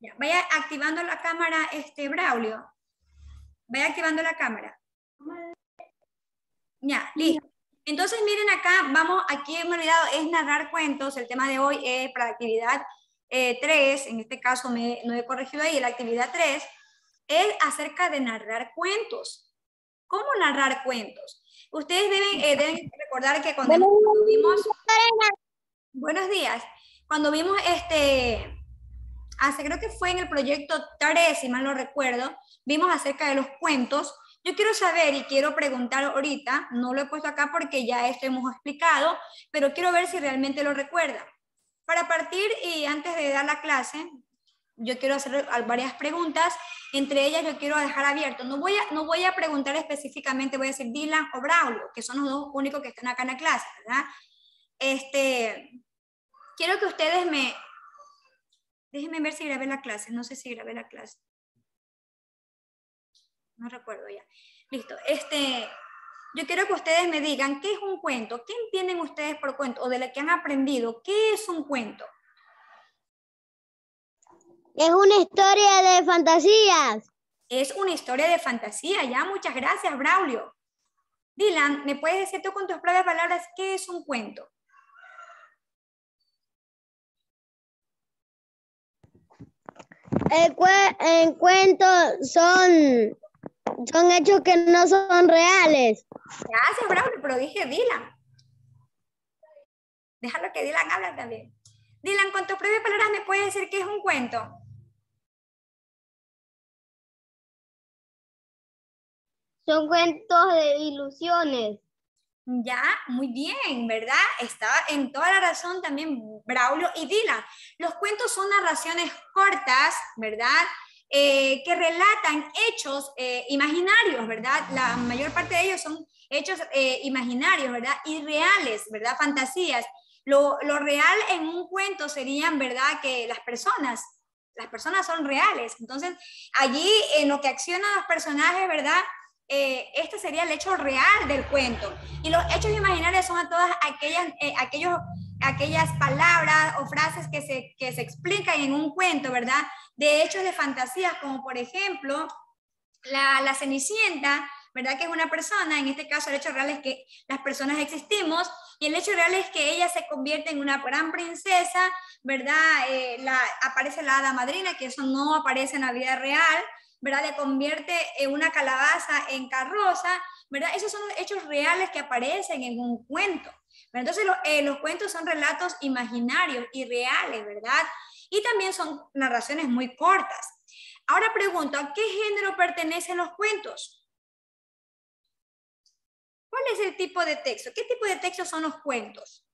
Ya, vaya activando la cámara, Braulio. Vaya activando la cámara. Ya, listo. Entonces, miren acá, vamos, aquí me he olvidado, es narrar cuentos. El tema de hoy es para la actividad 3, en este caso no he corregido ahí, la actividad 3 es acerca de narrar cuentos. ¿Cómo narrar cuentos? Ustedes deben recordar que cuando vimos, buenos días, cuando vimos creo que fue en el proyecto 3, si mal no recuerdo, vimos acerca de los cuentos. Yo quiero saber y quiero preguntar ahorita, no lo he puesto acá porque ya esto hemos explicado, pero quiero ver si realmente lo recuerda. Para partir y antes de dar la clase, yo quiero hacer varias preguntas, entre ellas yo quiero dejar abierto, no voy a preguntar específicamente, voy a decir Dylan o Braulio, que son los dos únicos que están acá en la clase, ¿verdad? Quiero que ustedes déjenme ver si grabé la clase, no sé si grabé la clase. No recuerdo ya. Listo. Yo quiero que ustedes me digan qué es un cuento, qué entienden ustedes por cuento o de lo que han aprendido, qué es un cuento. Es una historia de fantasías. Es una historia de fantasía, ya. Muchas gracias, Braulio. Dylan, ¿me puedes decir tú con tus propias palabras qué es un cuento? En cuentos son hechos que no son reales. Gracias, Braulio, pero dije Dylan. Déjalo que Dylan hable también. Dylan, con tus propias palabras, ¿me puedes decir qué es un cuento? Son cuentos de ilusiones. Ya, muy bien, ¿verdad? Estaba en toda la razón también Braulio y Dylan. Los cuentos son narraciones cortas, ¿verdad? Que relatan hechos imaginarios, ¿verdad? La mayor parte de ellos son hechos imaginarios, ¿verdad? Irreales, ¿verdad? Fantasías. Lo real en un cuento serían, ¿verdad? Que las personas son reales. Entonces, allí en lo que accionan los personajes, ¿verdad? Este sería el hecho real del cuento. Y los hechos imaginarios son todas aquellas palabras o frases que se explican en un cuento, ¿verdad? De hechos de fantasías, como por ejemplo, la Cenicienta, ¿verdad? Que es una persona, en este caso el hecho real es que las personas existimos, y el hecho real es que ella se convierte en una gran princesa, ¿verdad? Aparece la hada madrina, que eso no aparece en la vida real, ¿verdad? Le convierte en una calabaza en carroza, ¿verdad? Esos son hechos reales que aparecen en un cuento. Entonces los cuentos son relatos imaginarios y reales, ¿verdad? Y también son narraciones muy cortas. Ahora pregunto, ¿a qué género pertenecen los cuentos? ¿Cuál es el tipo de texto? ¿Qué tipo de texto son los cuentos?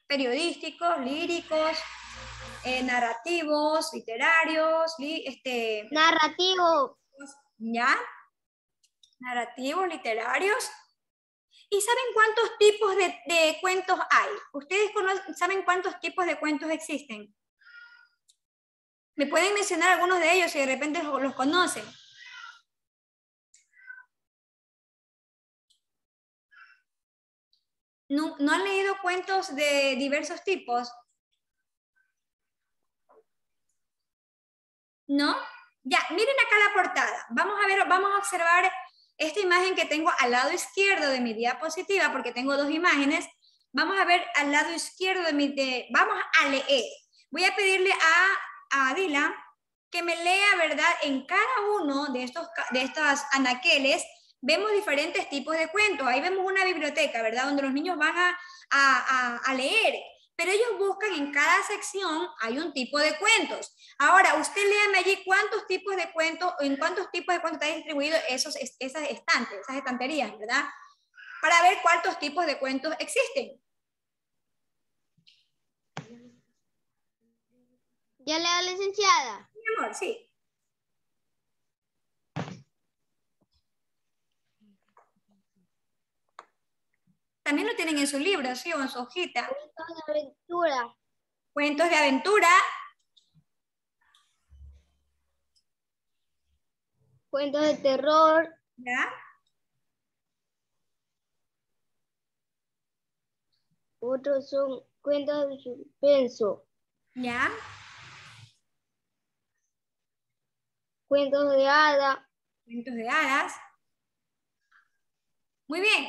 Periodísticos, líricos, narrativos, literarios, Narrativo. ¿ya? Narrativos, literarios. ¿Y saben cuántos tipos de cuentos hay? ¿Ustedes saben cuántos tipos de cuentos existen? ¿Me pueden mencionar algunos de ellos si de repente los conocen? ¿No han leído cuentos de diversos tipos? ¿No? Ya, miren acá la portada. Vamos a ver, vamos a observar esta imagen que tengo al lado izquierdo de mi diapositiva, porque tengo dos imágenes. Vamos a ver al lado izquierdo vamos a leer. Voy a pedirle a Dylan que me lea, ¿verdad? En cada uno de estos anaqueles vemos diferentes tipos de cuentos. Ahí vemos una biblioteca, ¿verdad? Donde los niños van a leer. Pero ellos buscan en cada sección, hay un tipo de cuentos. Ahora, usted léame allí cuántos tipos de cuentos, en cuántos tipos de cuentos está distribuido esas estantes, esas estanterías, ¿verdad? Para ver cuántos tipos de cuentos existen. ¿Ya leo, licenciada? Mi amor, sí. También lo tienen en su libro, ¿sí? O en su hojita. Cuentos de aventura. Cuentos de aventura. Cuentos de terror. ¿Ya? Otros son cuentos de suspenso. ¿Ya? Cuentos de hadas. Cuentos de hadas. Muy bien.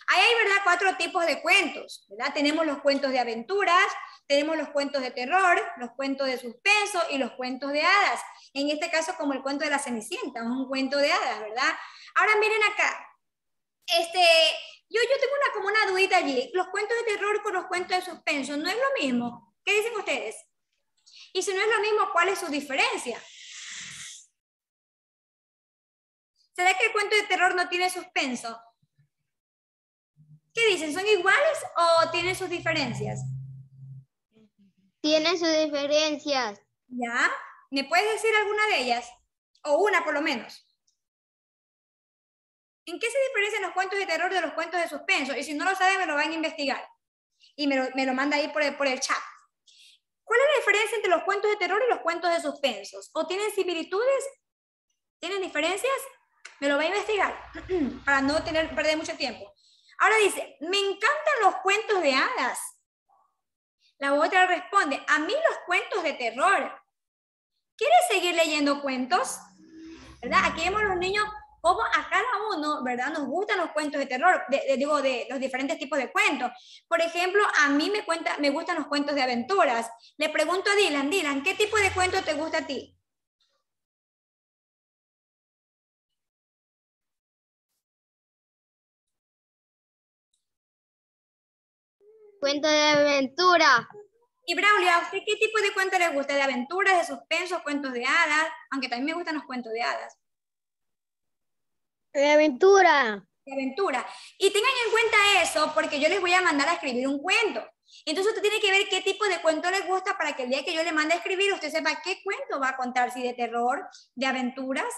Ahí hay, ¿verdad?, 4 tipos de cuentos, ¿verdad? Tenemos los cuentos de aventuras, tenemos los cuentos de terror, los cuentos de suspenso y los cuentos de hadas. En este caso, como el cuento de la Cenicienta, es un cuento de hadas, ¿verdad? Ahora miren acá. Yo tengo como una dudita allí. Los cuentos de terror con los cuentos de suspenso, ¿no es lo mismo? ¿Qué dicen ustedes? Y si no es lo mismo, ¿cuál es su diferencia? ¿Será que el cuento de terror no tiene suspenso? ¿Qué dicen? ¿Son iguales o tienen sus diferencias? Tienen sus diferencias. ¿Ya? ¿Me puedes decir alguna de ellas? O una por lo menos. ¿En qué se diferencian los cuentos de terror de los cuentos de suspenso? Y si no lo saben, me lo van a investigar. Y me lo manda ahí por el chat. ¿Cuál es la diferencia entre los cuentos de terror y los cuentos de suspenso? ¿O tienen similitudes? ¿Tienen diferencias? Me lo va a investigar para no perder mucho tiempo. Ahora dice, me encantan los cuentos de hadas. La otra responde, a mí los cuentos de terror. ¿Quieres seguir leyendo cuentos? ¿Verdad? Aquí vemos a los niños como a cada uno, ¿verdad? Nos gustan los cuentos de terror, de los diferentes tipos de cuentos. Por ejemplo, a mí me gustan los cuentos de aventuras. Le pregunto a Dylan, ¿qué tipo de cuento te gusta a ti? Cuento de aventura. Y Braulio, ¿a usted qué tipo de cuento le gusta? ¿De aventuras, de suspenso, cuentos de hadas? Aunque también me gustan los cuentos de hadas. De aventura. De aventura. Y tengan en cuenta eso porque yo les voy a mandar a escribir un cuento. Entonces usted tiene que ver qué tipo de cuento les gusta para que el día que yo le mande a escribir usted sepa qué cuento va a contar, si de terror, de aventuras,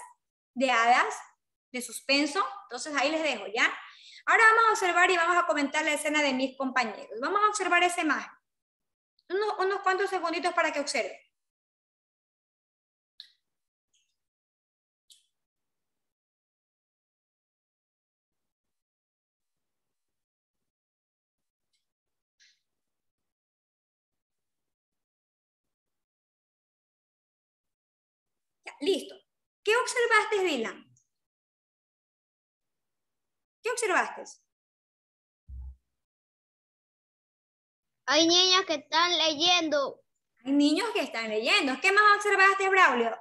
de hadas, de suspenso. Entonces ahí les dejo, ¿ya? Ahora vamos a observar y vamos a comentar la escena de mis compañeros. Vamos a observar esa imagen. Unos cuantos segunditos para que observen. Ya, listo. ¿Qué observaste, Dylan? ¿Qué observaste? Hay niños que están leyendo. Hay niños que están leyendo. ¿Qué más observaste, Braulio?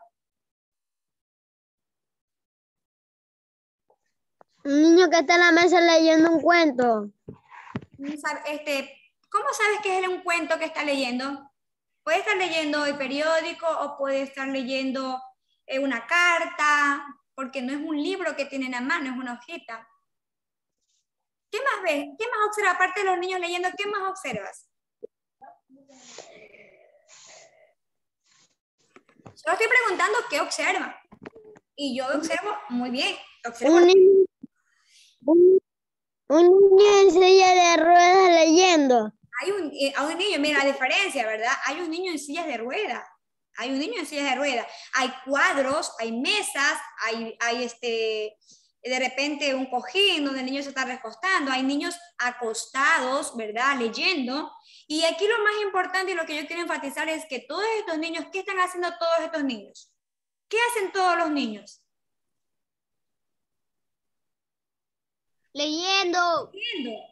Un niño que está en la mesa leyendo un cuento. ¿Cómo sabes que es un cuento que está leyendo? Puede estar leyendo el periódico o puede estar leyendo una carta, porque no es un libro que tienen a mano, es una hojita. ¿Qué más ves? ¿Qué más observas? Aparte de los niños leyendo, ¿qué más observas? Solo estoy preguntando qué observan. Y yo observo muy bien. Observo un niño en silla de ruedas leyendo. Hay un niño, mira la diferencia, ¿verdad? Hay un niño en sillas de ruedas. Hay un niño en sillas de ruedas. Hay cuadros, hay mesas, hay de repente un cojín donde el niño se está recostando. Hay niños acostados, ¿verdad? Leyendo. Y aquí lo más importante y lo que yo quiero enfatizar es que todos estos niños, ¿qué están haciendo todos estos niños? ¿Qué hacen todos los niños? Leyendo.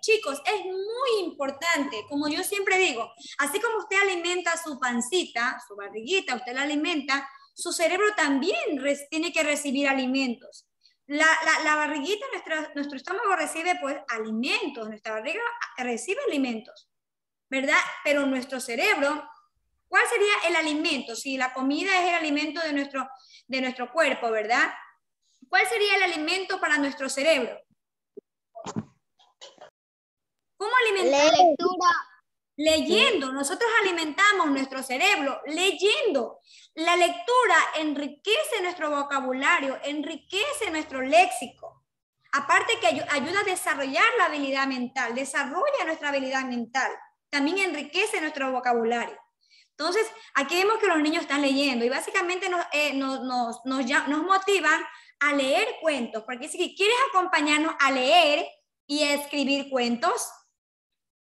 Chicos, es muy importante, como yo siempre digo, así como usted alimenta su pancita, su barriguita, usted la alimenta, su cerebro también tiene que recibir alimentos. La barriguita, nuestro estómago recibe pues alimentos, nuestra barriga recibe alimentos, ¿verdad? Pero nuestro cerebro, ¿cuál sería el alimento? Si la comida es el alimento de nuestro cuerpo, ¿verdad? ¿Cuál sería el alimento para nuestro cerebro? ¿Cómo alimentamos? La lectura. Leyendo. Nosotros alimentamos nuestro cerebro leyendo. La lectura enriquece nuestro vocabulario, enriquece nuestro léxico. Aparte que ayuda a desarrollar la habilidad mental, desarrolla nuestra habilidad mental. También enriquece nuestro vocabulario. Entonces, aquí vemos que los niños están leyendo y básicamente nos motivan a leer cuentos. Porque si quieres acompañarnos a leer y a escribir cuentos,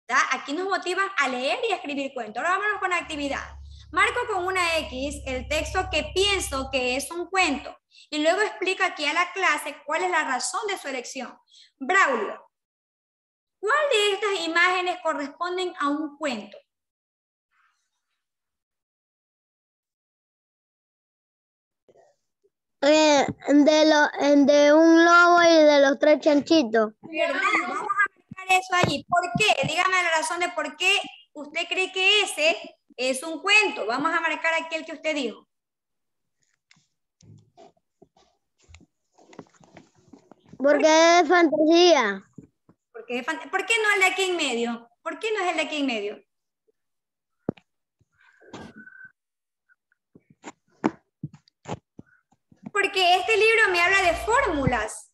¿tá? Aquí nos motivan a leer y a escribir cuentos. Ahora vámonos con la actividad. Marco con una X el texto que pienso que es un cuento. Y luego explica aquí a la clase cuál es la razón de su elección. Braulio, ¿cuál de estas imágenes corresponden a un cuento? De un lobo y de los tres chanchitos. ¿Verdad? Vamos a marcar eso allí. ¿Por qué? Dígame la razón de por qué usted cree que ese es un cuento. Vamos a marcar aquí el que usted dijo. Porque es fantasía. ¿Por qué no el de aquí en medio? ¿Por qué no es el de aquí en medio? Porque este libro me habla de fórmulas.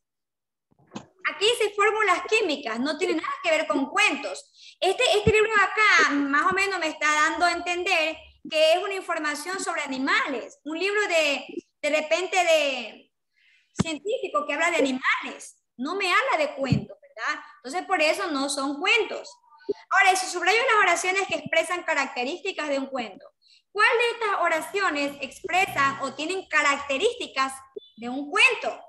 Aquí dice fórmulas químicas, no tiene nada que ver con cuentos. Este libro de acá más o menos me está dando a entender que es una información sobre animales. Un libro de repente de científico que habla de animales. No me habla de cuentos, ¿verdad? Entonces por eso no son cuentos. Ahora, si subrayo las oraciones que expresan características de un cuento, ¿cuál de estas oraciones expresan o tienen características de un cuento?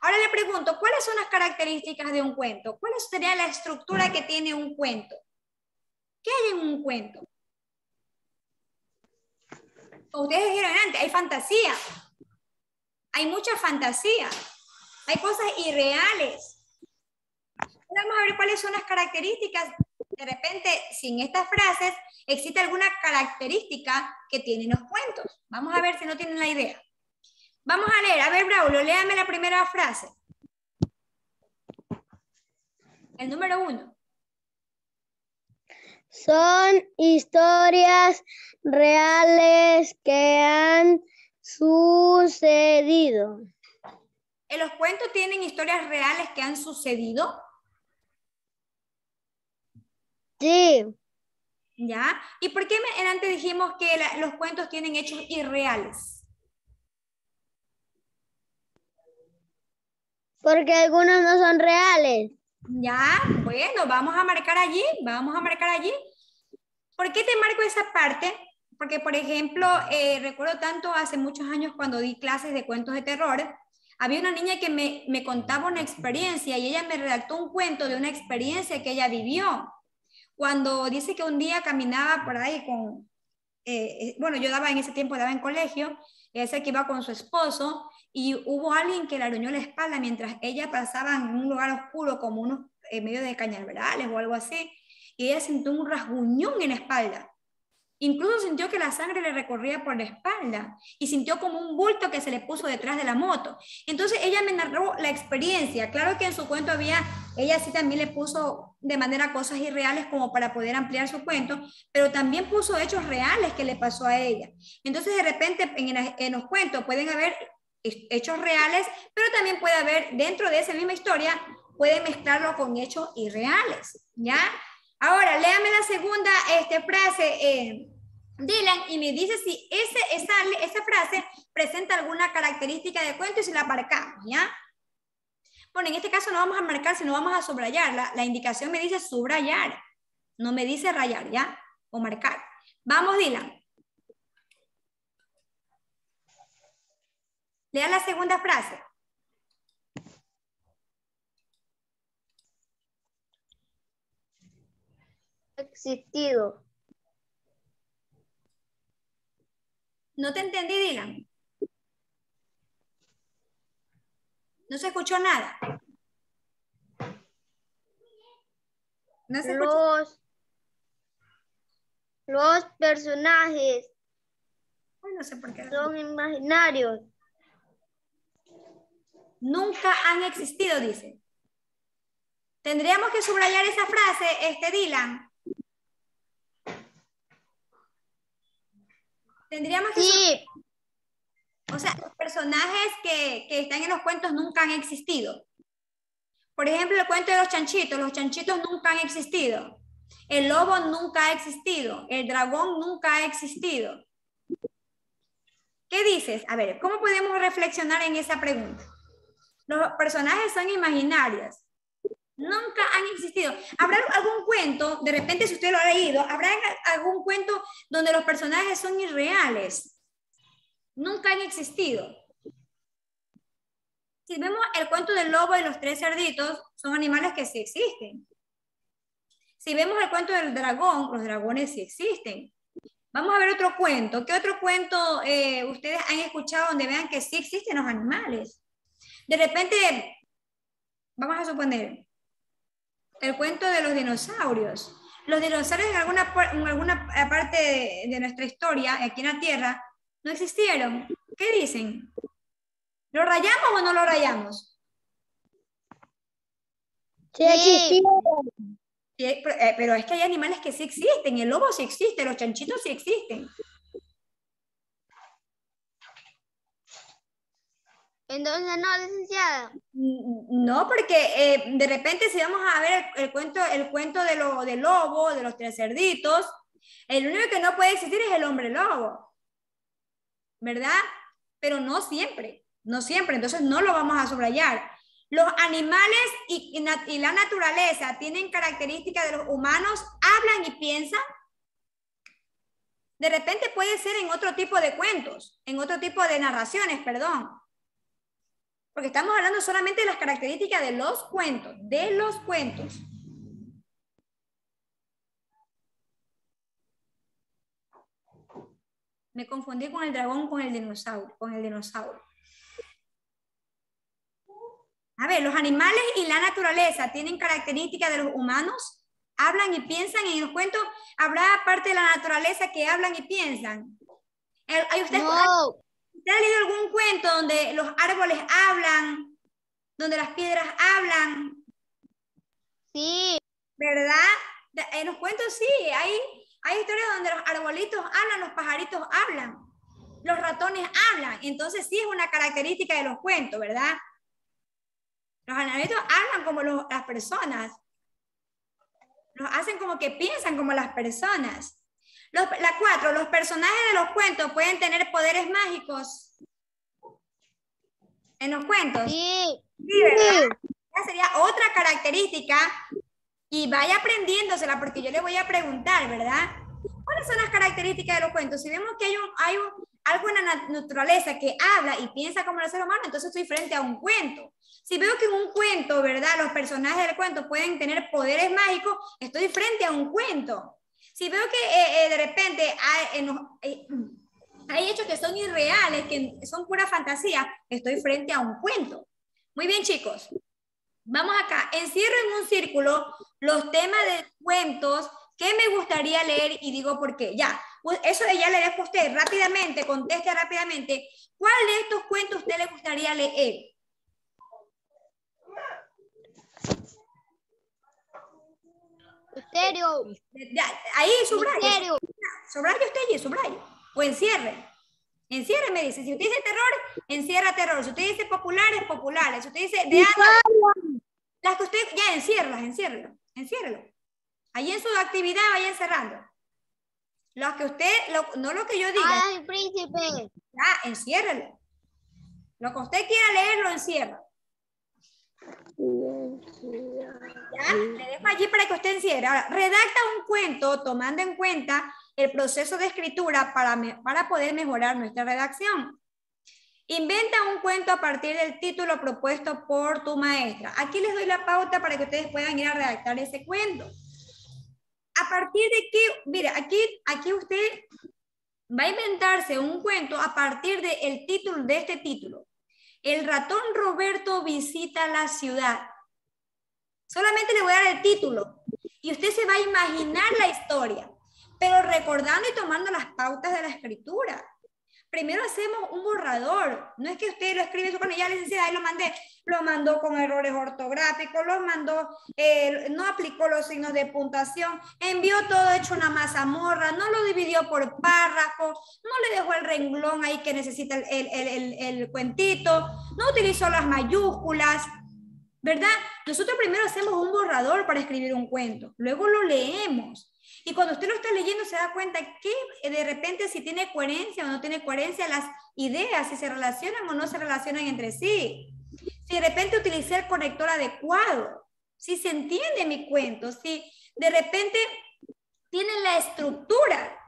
Ahora le pregunto, ¿cuáles son las características de un cuento? ¿Cuál sería la estructura que tiene un cuento? ¿Qué hay en un cuento? Ustedes dijeron antes, hay fantasía. Hay mucha fantasía. Hay cosas irreales. Vamos a ver cuáles son las características. De repente, sin estas frases, existe alguna característica que tienen los cuentos. Vamos a ver si no tienen la idea. Vamos a leer. A ver, Braulio, léame la primera frase. El número 1. Son historias reales que han sucedido. ¿En los cuentos tienen historias reales que han sucedido? Sí. ¿Ya? ¿Y por qué antes dijimos que los cuentos tienen hechos irreales? Porque algunos no son reales. Ya, bueno, vamos a marcar allí, ¿Por qué te marco esa parte? Porque, por ejemplo, recuerdo tanto hace muchos años cuando di clases de cuentos de terror, había una niña que me contaba una experiencia y ella me redactó un cuento de una experiencia que ella vivió. Cuando dice que un día caminaba por ahí con, bueno, yo en ese tiempo daba en colegio, ella dice que iba con su esposo y hubo alguien que le arañó la espalda mientras ella pasaba en un lugar oscuro como unos medio de cañaverales o algo así, y ella sintió un rasguñón en la espalda. Incluso sintió que la sangre le recorría por la espalda y sintió como un bulto que se le puso detrás de la moto. Entonces ella me narró la experiencia. Claro que en su cuento ella sí también le puso de manera cosas irreales como para poder ampliar su cuento, pero también puso hechos reales que le pasó a ella. Entonces de repente en los cuentos pueden haber hechos reales, pero también puede haber dentro de esa misma historia, pueden mezclarlo con hechos irreales, ¿ya? Ahora, léame la segunda frase, Dylan, y me dice si esa frase presenta alguna característica de cuento y si la marcamos, ¿ya? Bueno, en este caso no vamos a marcar, sino vamos a subrayar. La indicación me dice subrayar, no me dice rayar, ¿ya? O marcar. Vamos, Dylan. Lea la segunda frase. Existido. No te entendí, Dylan. No se escuchó nada. No se escuchó. Los personajes No sé por qué. son imaginarios. Nunca han existido, dice. Tendríamos que subrayar esa frase, Dylan. Tendríamos que sí. O sea, los personajes que están en los cuentos nunca han existido. Por ejemplo, el cuento de los chanchitos nunca han existido. El lobo nunca ha existido. El dragón nunca ha existido. ¿Qué dices? A ver, ¿cómo podemos reflexionar en esa pregunta? Los personajes son imaginarios. Nunca han existido. ¿Habrá algún cuento, de repente si usted lo ha leído, habrá algún cuento donde los personajes son irreales? Nunca han existido. Si vemos el cuento del lobo y los tres cerditos, son animales que sí existen. Si vemos el cuento del dragón, los dragones sí existen. Vamos a ver otro cuento. ¿Qué otro cuento ustedes han escuchado donde vean que sí existen los animales? De repente, vamos a suponer, el cuento de los dinosaurios. Los dinosaurios en alguna parte de nuestra historia, aquí en la Tierra, no existieron. ¿Qué dicen? ¿Lo rayamos o no lo rayamos? Sí existieron. Pero es que hay animales que sí existen. El lobo sí existe, los chanchitos sí existen. Entonces no, licenciada. No, porque de repente si vamos a ver el cuento del lobo, de los tres cerditos, el único que no puede existir es el hombre lobo, ¿verdad? Pero no siempre, entonces no lo vamos a subrayar. Los animales y la naturaleza tienen características de los humanos, hablan y piensan. De repente puede ser en otro tipo de cuentos, en otro tipo de narraciones, perdón. Porque estamos hablando solamente de las características de los cuentos, Me confundí con el dragón, con el dinosaurio. A ver, los animales y la naturaleza tienen características de los humanos, hablan y piensan. En el cuento habrá parte de la naturaleza que hablan y piensan. ¿Usted ha leído algún cuento donde los árboles hablan, donde las piedras hablan? Sí. ¿Verdad? En los cuentos sí, hay historias donde los arbolitos hablan, los pajaritos hablan, los ratones hablan. Entonces sí es una característica de los cuentos, ¿verdad? Los animalitos hablan como las personas. Los hacen como que piensan como las personas. La 4, los personajes de los cuentos pueden tener poderes mágicos. En los cuentos. Sí. Sí, ¿verdad? Esa sería otra característica. Y vaya aprendiéndosela porque yo le voy a preguntar, ¿verdad? ¿Cuáles son las características de los cuentos? Si vemos que hay algo en la naturaleza que habla y piensa como el ser humano, entonces estoy frente a un cuento. Si veo que en un cuento, ¿verdad? Los personajes del cuento pueden tener poderes mágicos, estoy frente a un cuento. Si veo que de repente hay hechos que son irreales, que son pura fantasía, estoy frente a un cuento. Muy bien, chicos. Vamos acá. Encierro en un círculo los temas de cuentos que me gustaría leer y digo por qué. Ya, eso ya le dejo a usted rápidamente, conteste rápidamente. ¿Cuál de estos cuentos a usted le gustaría leer? Misterio. Ahí subraye. Misterio. Subraye usted allí, subraye. O encierre. Encierre, me dice. Si usted dice terror, encierra terror. Si usted dice populares, populares. Si usted dice de las que usted, ya enciérrelo. Ahí en su actividad vaya encerrando. Los que usted, no lo que yo diga. Ay, príncipe. Ya, enciérrelo. Lo que usted quiera leer, lo encierra. Ya, le dejo allí para que usted encierre. Ahora, redacta un cuento tomando en cuenta el proceso de escritura para poder mejorar nuestra redacción. Inventa un cuento a partir del título propuesto por tu maestra. Aquí les doy la pauta para que ustedes puedan ir a redactar ese cuento. ¿A partir de qué? Mira, aquí usted va a inventarse un cuento a partir del título de este título. El ratón Roberto visita la ciudad. Solamente le voy a dar el título y usted se va a imaginar la historia, pero recordando y tomando las pautas de la escritura. Primero hacemos un borrador. No es que usted lo escribe en su cuaderno, ya licenciada, ahí lo mandó con errores ortográficos, no aplicó los signos de puntuación, envió todo hecho una mazamorra, no lo dividió por párrafo, no le dejó el renglón ahí que necesita el cuentito, no utilizó las mayúsculas, ¿verdad? Nosotros primero hacemos un borrador para escribir un cuento, luego lo leemos. Y cuando usted lo está leyendo se da cuenta que de repente si tiene coherencia o no tiene coherencia las ideas, si se relacionan o no se relacionan entre sí. Si de repente utilicé el conector adecuado, si se entiende mi cuento, si de repente tiene la estructura.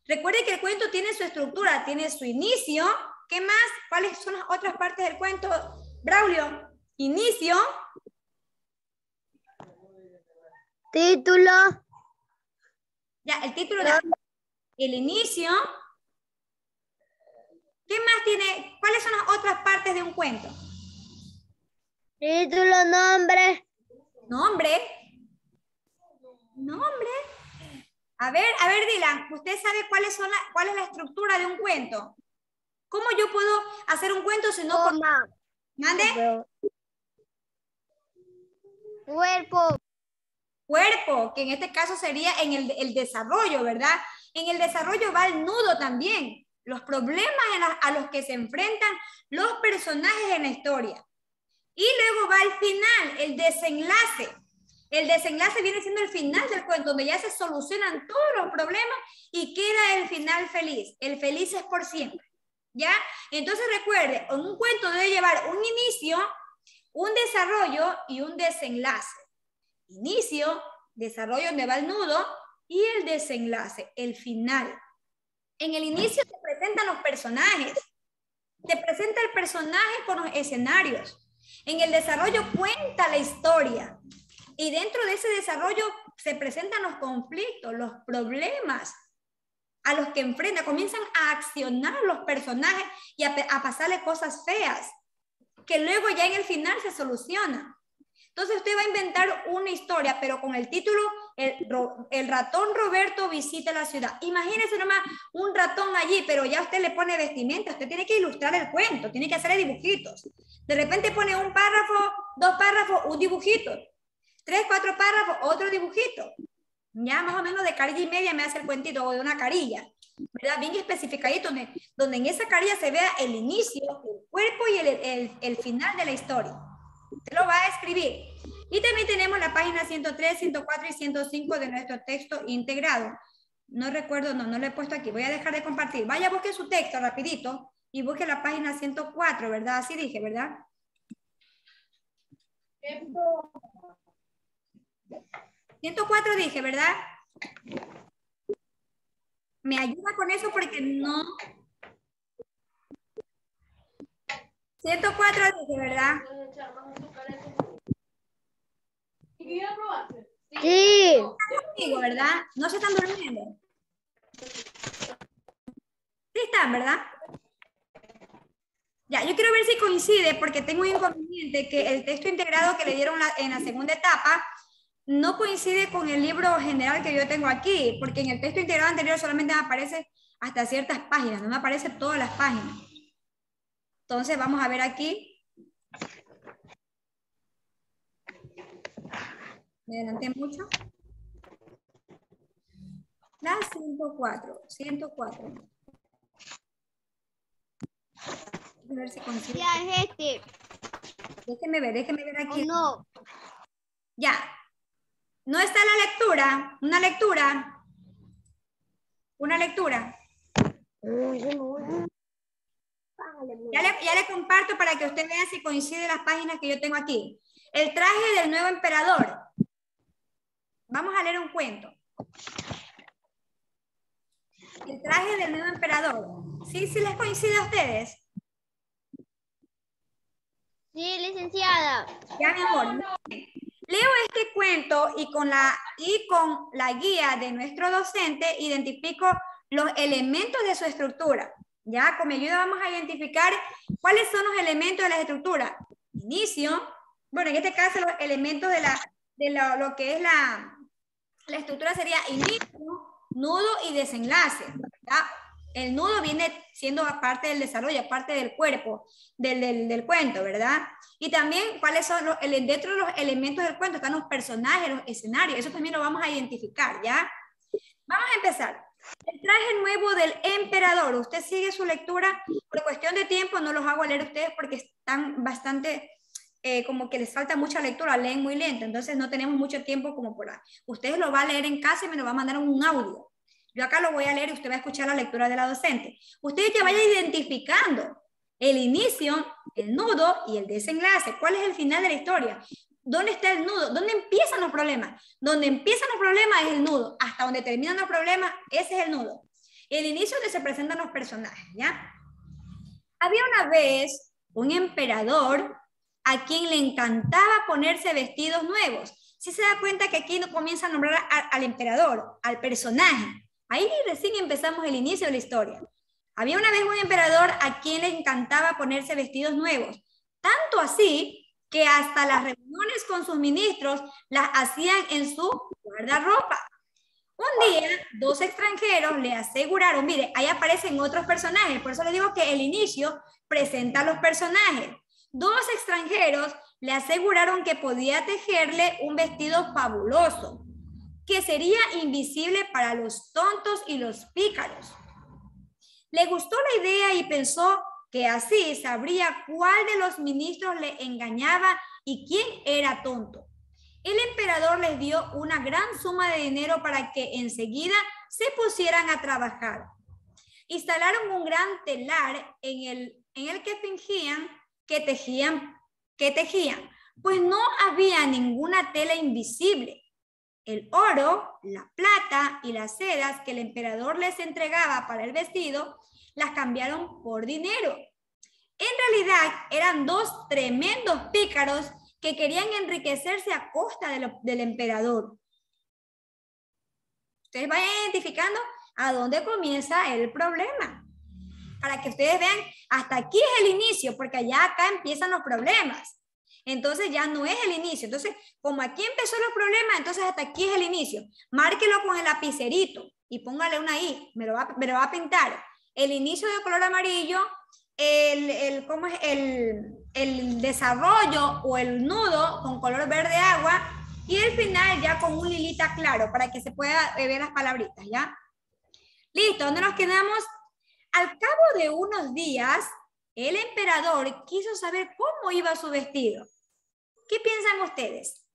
Recuerde que el cuento tiene su estructura, tiene su inicio. ¿Qué más? ¿Cuáles son las otras partes del cuento? Braulio, inicio. Título. Ya, el título, el inicio. ¿Qué más tiene? ¿Cuáles son las otras partes de un cuento? Título, nombre. Nombre. Nombre. A ver, Dylan, ¿usted sabe cuál es la estructura de un cuento? ¿Cómo yo puedo hacer un cuento si no... Coma. ¿Mande? Cuerpo. Cuerpo, que en este caso sería en el desarrollo, ¿verdad? En el desarrollo va el nudo también, los problemas a los que se enfrentan los personajes en la historia. Y luego va el final, el desenlace. El desenlace viene siendo el final del cuento, donde ya se solucionan todos los problemas y queda el final feliz. El feliz es por siempre, ¿ya? Entonces recuerde, en un cuento debe llevar un inicio, un desarrollo y un desenlace. Inicio, desarrollo donde va el nudo y el desenlace, el final. En el inicio se presentan los personajes, se presenta el personaje con los escenarios. En el desarrollo cuenta la historia y dentro de ese desarrollo se presentan los conflictos, los problemas a los que enfrenta, comienzan a accionar los personajes y a pasarle cosas feas que luego ya en el final se solucionan. Entonces usted va a inventar una historia, pero con el título, el ratón Roberto visita la ciudad. Imagínese nomás un ratón allí, pero ya usted le pone vestimenta, usted tiene que ilustrar el cuento, tiene que hacerle dibujitos. De repente pone un párrafo, 2 párrafos, un dibujito. 3, 4 párrafos, otro dibujito. Ya más o menos de carilla y media me hace el cuentito, o de una carilla, ¿verdad? Bien especificadito, donde en esa carilla se vea el inicio, el cuerpo y el final de la historia. Usted lo va a escribir. Y también tenemos la página 103, 104 y 105 de nuestro texto integrado. No recuerdo, no lo he puesto aquí. Voy a dejar de compartir. Vaya, busque su texto rapidito y busque la página 104, ¿verdad? Así dije, ¿verdad? 104 dije, ¿verdad? Me ayuda con eso porque no... 104 dije, ¿verdad? Sí. Conmigo, ¿verdad? No se están durmiendo. Sí están, ¿verdad? Ya, yo quiero ver si coincide porque tengo un inconveniente que el texto integrado que le dieron en la segunda etapa no coincide con el libro general que yo tengo aquí, porque en el texto integrado anterior solamente me aparece hasta ciertas páginas, no me aparecen todas las páginas. Entonces vamos a ver aquí. Me adelanté mucho. La 104, 104. A ver si coincide. Ya es este. Déjeme ver aquí. No. Ya. ¿No está la lectura? Una lectura. Una lectura. Ya le comparto para que usted vea si coincide las páginas que yo tengo aquí. El traje del nuevo emperador. Vamos a leer un cuento. El traje del nuevo emperador. ¿Sí les coincide a ustedes? Sí, licenciada. Ya, mi amor. Leo este cuento y con la guía de nuestro docente identifico los elementos de su estructura. Ya, con mi ayuda vamos a identificar cuáles son los elementos de la estructura. Inicio, bueno, en este caso los elementos de lo que es la estructura sería inicio, nudo y desenlace. ¿Verdad? El nudo viene siendo parte del desarrollo, parte del cuerpo, del cuento, ¿verdad? Y también, ¿cuáles son dentro de los elementos del cuento? Están los personajes, los escenarios, eso también lo vamos a identificar, ¿ya? Vamos a empezar. El traje nuevo del emperador, usted sigue su lectura, por cuestión de tiempo no los hago leer a ustedes porque están bastante, como que les falta mucha lectura, leen muy lento, entonces no tenemos mucho tiempo como por ahí. Ustedes lo van a leer en casa y me lo van a mandar en un audio. Yo acá lo voy a leer y usted va a escuchar la lectura de la docente. Ustedes ya vayan identificando el inicio, el nudo y el desenlace. ¿Cuál es el final de la historia? ¿Dónde está el nudo? ¿Dónde empiezan los problemas? Donde empiezan los problemas es el nudo. Hasta donde terminan los problemas, ese es el nudo. El inicio donde se presentan los personajes, ¿ya? Había una vez un emperador a quien le encantaba ponerse vestidos nuevos. Si se da cuenta que aquí comienza a nombrar al emperador, al personaje. Ahí recién empezamos el inicio de la historia. Había una vez un emperador a quien le encantaba ponerse vestidos nuevos. Tanto así que hasta las reuniones con sus ministros las hacían en su guardarropa. Un día, dos extranjeros le aseguraron, mire, ahí aparecen otros personajes, por eso les digo que el inicio presenta a los personajes. Dos extranjeros le aseguraron que podía tejerle un vestido fabuloso, que sería invisible para los tontos y los pícaros. Le gustó la idea y pensó que así sabría cuál de los ministros le engañaba y quién era tonto. El emperador les dio una gran suma de dinero para que enseguida se pusieran a trabajar. Instalaron un gran telar en el que fingían que tejían, pues no había ninguna tela invisible. El oro, la plata y las sedas que el emperador les entregaba para el vestido, las cambiaron por dinero. En realidad eran dos tremendos pícaros que querían enriquecerse a costa del emperador. Ustedes vayan identificando a dónde comienza el problema. Para que ustedes vean, hasta aquí es el inicio, porque allá acá empiezan los problemas. Entonces ya no es el inicio. Entonces, como aquí empezó los problemas, entonces hasta aquí es el inicio. Márquelo con el lapicerito y póngale una I, me lo va a pintar. El inicio de color amarillo, ¿cómo es? El desarrollo o el nudo con color verde agua y el final ya con un lilita claro para que se pueda ver las palabritas, ¿ya? Listo, ¿dónde nos quedamos? Al cabo de unos días, el emperador quiso saber cómo iba su vestido. ¿Qué piensan ustedes?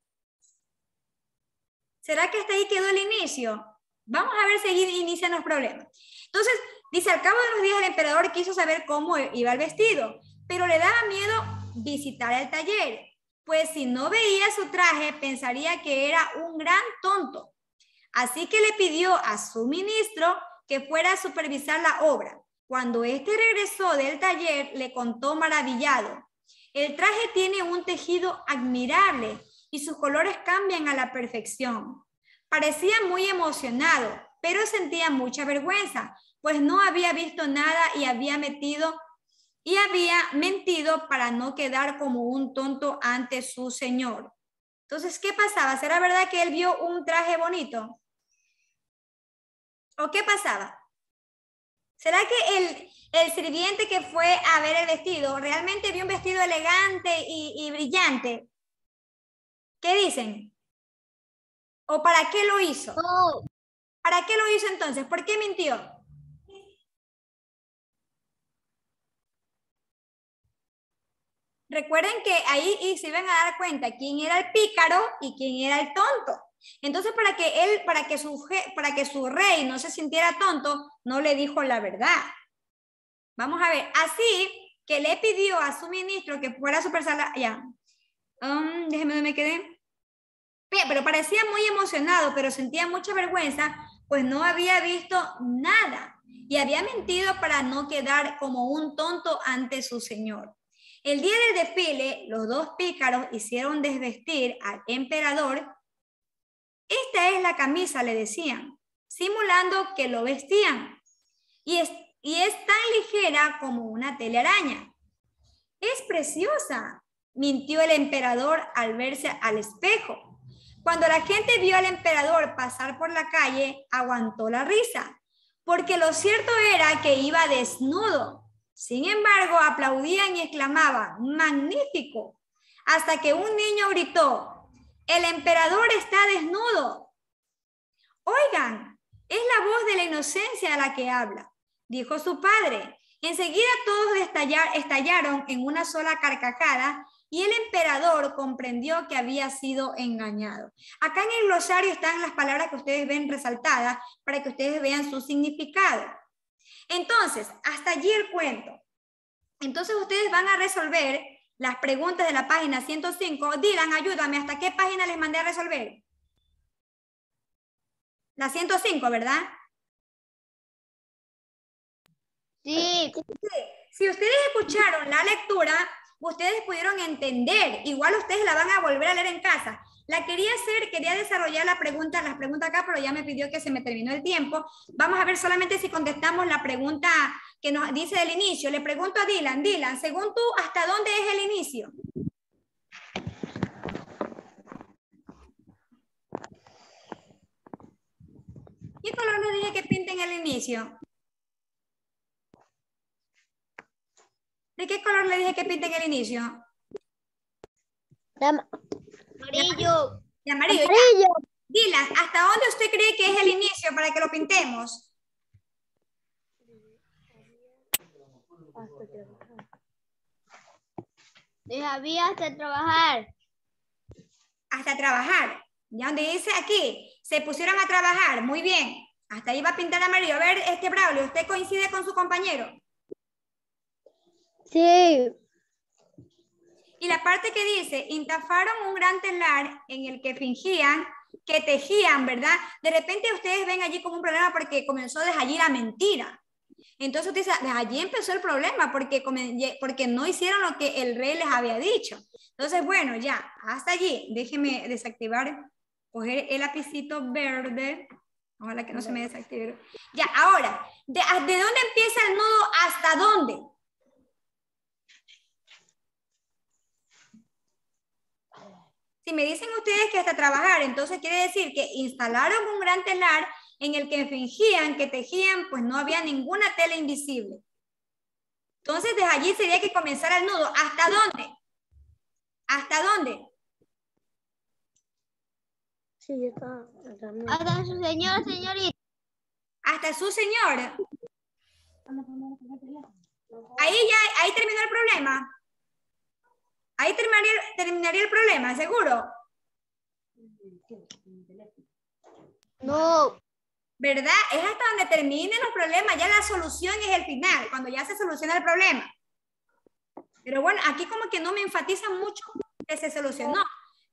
¿Será que hasta ahí quedó el inicio? Vamos a ver si inician los problemas. Entonces, dice, al cabo de unos días el emperador quiso saber cómo iba el vestido, pero le daba miedo visitar el taller, pues si no veía su traje pensaría que era un gran tonto. Así que le pidió a su ministro que fuera a supervisar la obra. Cuando éste regresó del taller, le contó maravillado: el traje tiene un tejido admirable y sus colores cambian a la perfección. Parecía muy emocionado, pero sentía mucha vergüenza, pues no había visto nada y había mentido para no quedar como un tonto ante su señor. Entonces, ¿qué pasaba? ¿Será verdad que él vio un traje bonito? ¿O qué pasaba? ¿Será que el sirviente que fue a ver el vestido realmente vio un vestido elegante y brillante? ¿Qué dicen? ¿O para qué lo hizo? No. ¿Para qué lo hizo entonces? ¿Por qué mintió? Recuerden que ahí se iban a dar cuenta quién era el pícaro y quién era el tonto. Entonces, para que su rey no se sintiera tonto, no le dijo la verdad. Vamos a ver, así que le pidió a su ministro que fuera a supervisar ya. Déjeme dónde me quedé. Pero parecía muy emocionado, pero sentía mucha vergüenza, pues no había visto nada y había mentido para no quedar como un tonto ante su señor. El día del desfile, los dos pícaros hicieron desvestir al emperador. Esta es la camisa, le decían, simulando que lo vestían. Y es tan ligera como una telaraña. Es preciosa, mintió el emperador al verse al espejo. Cuando la gente vio al emperador pasar por la calle, aguantó la risa, porque lo cierto era que iba desnudo. Sin embargo, aplaudían y exclamaban: ¡magnífico! Hasta que un niño gritó: ¡el emperador está desnudo! Oigan, es la voz de la inocencia a la que habla, dijo su padre. Enseguida todos estallaron en una sola carcajada y el emperador comprendió que había sido engañado. Acá en el glosario están las palabras que ustedes ven resaltadas para que ustedes vean su significado. Entonces, hasta allí el cuento. Entonces ustedes van a resolver las preguntas de la página 105. Dylan, ayúdame, ¿hasta qué página les mandé a resolver? La 105, ¿verdad? Sí. Si ustedes escucharon la lectura, ustedes pudieron entender. Igual ustedes la van a volver a leer en casa. La quería hacer, quería desarrollar las preguntas acá, pero ya me pidió que se me terminó el tiempo. Vamos a ver solamente si contestamos la pregunta que nos dice del inicio. Le pregunto a Dylan, Dylan, según tú, ¿hasta dónde es el inicio? ¿Qué color le dije que pinten el inicio? ¿De qué color le dije que pinten el inicio? Amarillo. De amarillo. Amarillo. Dylan, ¿hasta dónde usted cree que es el inicio para que lo pintemos? Había hasta trabajar. Hasta trabajar. Ya donde dice aquí, se pusieron a trabajar. Muy bien. Hasta ahí va a pintar amarillo. A ver, Braulio, ¿usted coincide con su compañero? Sí. Y la parte que dice, intafaron un gran telar en el que fingían que tejían, ¿verdad? De repente ustedes ven allí como un problema porque comenzó desde allí la mentira. Entonces usted dice, desde allí empezó el problema porque no hicieron lo que el rey les había dicho. Entonces, bueno, ya, hasta allí. Déjeme desactivar, coger el lapicito verde. Ojalá que no se me desactive. Ya, ahora, ¿de dónde empieza el nudo hasta dónde? Si me dicen ustedes que hasta trabajar, entonces quiere decir que instalaron un gran telar en el que fingían que tejían, pues no había ninguna tela invisible. Entonces, desde allí sería que comenzara el nudo. ¿Hasta dónde? ¿Hasta dónde? Sí, está. Hasta su señor, señorita. Hasta su señor. Ahí terminó el problema. Ahí terminaría el problema, ¿seguro? No. ¿Verdad? Es hasta donde terminen los problemas. Ya la solución es el final, cuando ya se soluciona el problema. Pero bueno, aquí como que no me enfatizan mucho que se solucionó.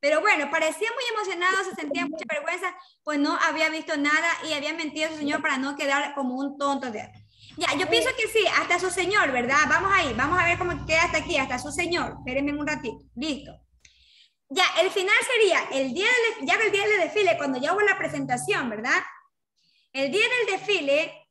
Pero bueno, parecía muy emocionado, se sentía mucha vergüenza, pues no había visto nada y había mentido a su señor para no quedar como un tonto. Ya, yo pienso que sí, hasta su señor, ¿verdad? Vamos ahí, vamos a ver cómo queda hasta aquí, hasta su señor. Espérenme un ratito, listo. Ya, el final sería el día del desfile, cuando ya hubo la presentación, ¿verdad? El día del desfile,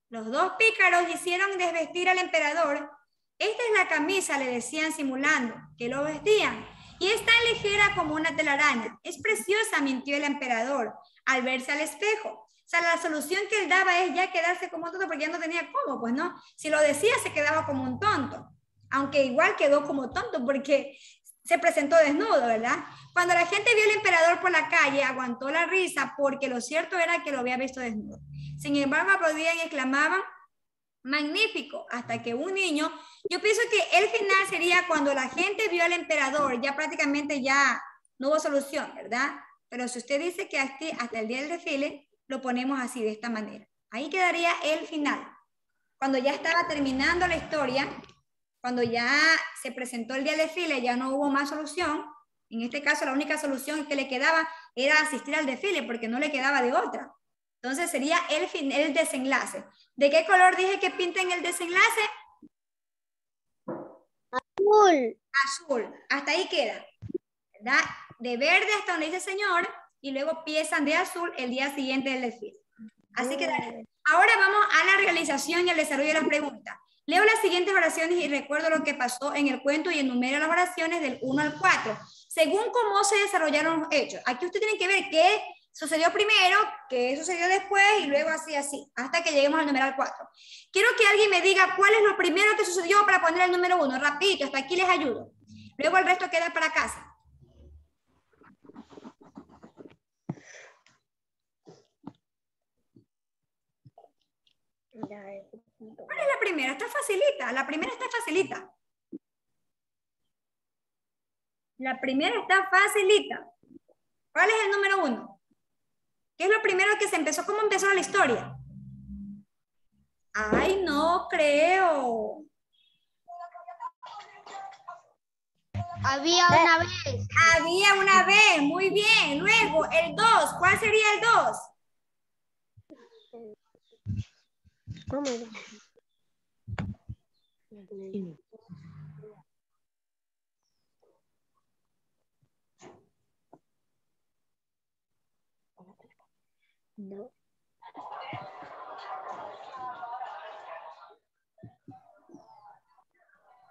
los dos pícaros hicieron desvestir al emperador. Esta es la camisa, le decían simulando, que lo vestían. Y es tan ligera como una telaraña. Es preciosa, mintió el emperador al verse al espejo. O sea, la solución que él daba es ya quedarse como un tonto porque ya no tenía cómo, pues no. Si lo decía, se quedaba como un tonto. Aunque igual quedó como tonto porque se presentó desnudo, ¿verdad? Cuando la gente vio al emperador por la calle, aguantó la risa porque lo cierto era que lo había visto desnudo. Sin embargo, aplaudían y exclamaban, magnífico, hasta que un niño, yo pienso que el final sería cuando la gente vio al emperador, ya prácticamente ya no hubo solución, ¿verdad? Pero si usted dice que hasta el día del desfile, lo ponemos así, de esta manera. Ahí quedaría el final. Cuando ya estaba terminando la historia, cuando ya se presentó el día del desfile, ya no hubo más solución. En este caso, la única solución que le quedaba era asistir al desfile, porque no le quedaba de otra. Entonces sería el desenlace. ¿De qué color dije que pinten el desenlace? Azul. Azul. Hasta ahí queda, ¿verdad? De verde hasta donde dice señor, y luego empiezan de azul el día siguiente del desfile. Así que ahora vamos a la realización y al desarrollo de las preguntas. Leo las siguientes oraciones y recuerdo lo que pasó en el cuento y enumero las oraciones del 1 al 4, según cómo se desarrollaron los hechos. Aquí usted tiene que ver qué sucedió primero, qué sucedió después y luego así, hasta que lleguemos al numeral 4. Quiero que alguien me diga cuál es lo primero que sucedió para poner el número 1. Rapidito, hasta aquí les ayudo. Luego el resto queda para casa. ¿Cuál es la primera? Está facilita. La primera está facilita. La primera está facilita. ¿Cuál es el número 1? ¿Qué es lo primero que se empezó? ¿Cómo empezó la historia? Ay, no creo. Había una vez. Había una vez. Muy bien. Luego, el 2. ¿Cuál sería el 2?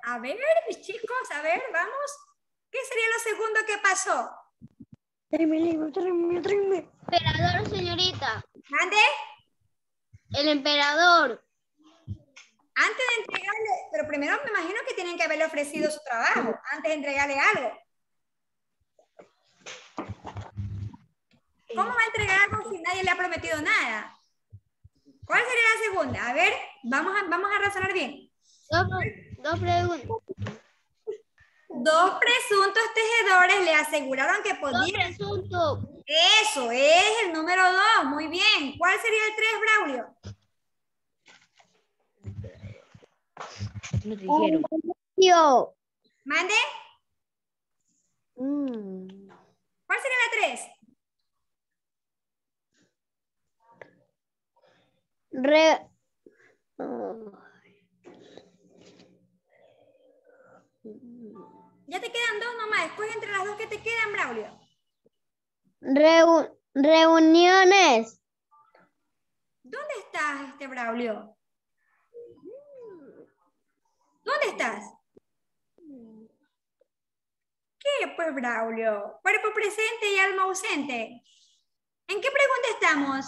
A ver, mis chicos, a ver, vamos. ¿Qué sería lo segundo que pasó? Emperador, señorita. ¿Ande? El emperador. Antes de entregarle, pero primero me imagino que tienen que haberle ofrecido su trabajo, antes de entregarle algo. ¿Cómo va a entregar algo si nadie le ha prometido nada? ¿Cuál sería la segunda? A ver, vamos a razonar bien. Dos preguntas. Dos presuntos tejedores le aseguraron que Dos podían... presuntos. Eso es el número 2, muy bien. ¿Cuál sería el 3, Braulio? No te dijeron. Yo. ¿Mande? ¿Cuál sería la 3? Ya te quedan 2 nomás. Después entre las 2 que te quedan, Braulio. Reuniones. ¿Dónde estás, Braulio? ¿Dónde estás? ¿Qué, pues, Braulio? Cuerpo presente y alma ausente. ¿En qué pregunta estamos?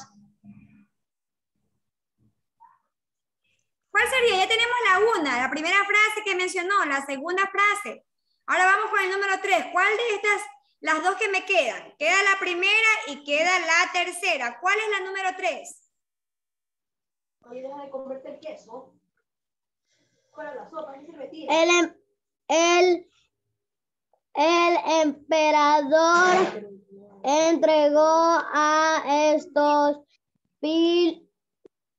¿Cuál sería? Ya tenemos la primera frase que mencionó, la segunda frase. Ahora vamos con el número 3. ¿Cuál de estas, las 2 que me quedan? Queda la primera y queda la tercera. ¿Cuál es la número 3? Oye, deja de comerte el queso. Fuera la sopa, ¿qué se retira? El emperador entregó a estos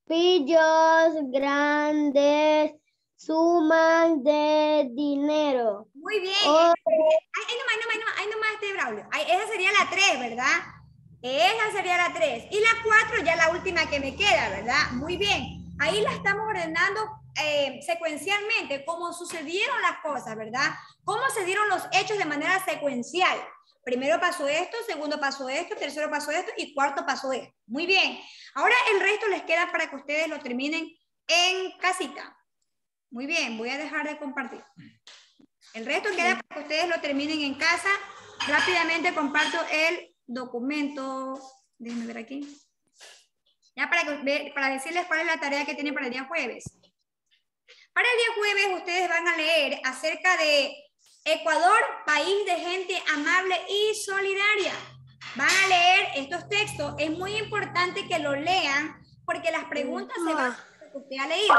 pillos grandes sumas de dinero. Muy bien. Oh. Ahí nomás Braulio. Esa sería la 3, ¿verdad? Esa sería la 3. Y la 4 ya la última que me queda, ¿verdad? Muy bien. Ahí la estamos ordenando secuencialmente, cómo sucedieron las cosas, ¿verdad? Cómo se dieron los hechos de manera secuencial. Primero pasó esto, segundo pasó esto, tercero pasó esto y cuarto pasó esto. Muy bien. Ahora el resto les queda para que ustedes lo terminen en casita. Muy bien, voy a dejar de compartir. El resto queda para que ustedes lo terminen en casa. Rápidamente comparto el documento. Déjenme ver aquí. Ya para decirles cuál es la tarea que tienen para el día jueves. Para el día jueves ustedes van a leer acerca de Ecuador, país de gente amable y solidaria. Van a leer estos textos. Es muy importante que lo lean porque las preguntas se van a hacer lo que usted ha leído.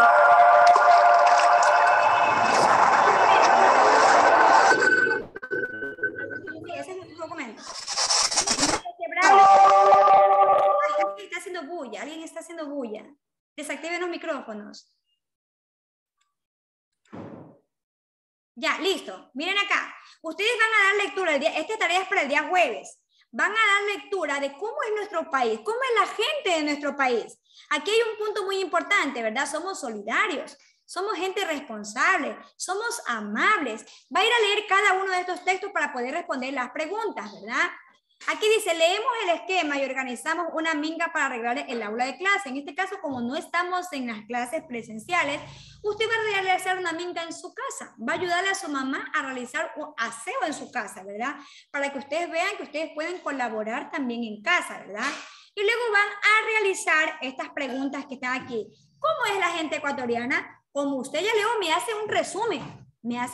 Sí, ese es el documento. Alguien está haciendo bulla. Desactiven los micrófonos. Ya, listo. Miren acá. Ustedes van a dar lectura. Esta tarea es para el día jueves. Van a dar lectura de cómo es nuestro país, cómo es la gente de nuestro país. Aquí hay un punto muy importante, ¿verdad? Somos solidarios, somos gente responsable, somos amables. Va a ir a leer cada uno de estos textos para poder responder las preguntas, ¿verdad? Aquí dice, leemos el esquema y organizamos una minga para arreglar el aula de clase. En este caso, como no estamos en las clases presenciales, usted va a realizar una minga en su casa. Va a ayudarle a su mamá a realizar un aseo en su casa, ¿verdad? Para que ustedes vean que ustedes pueden colaborar también en casa, ¿verdad? Y luego van a realizar estas preguntas que están aquí. ¿Cómo es la gente ecuatoriana? Como usted ya leo, me hace un resumen. Me hace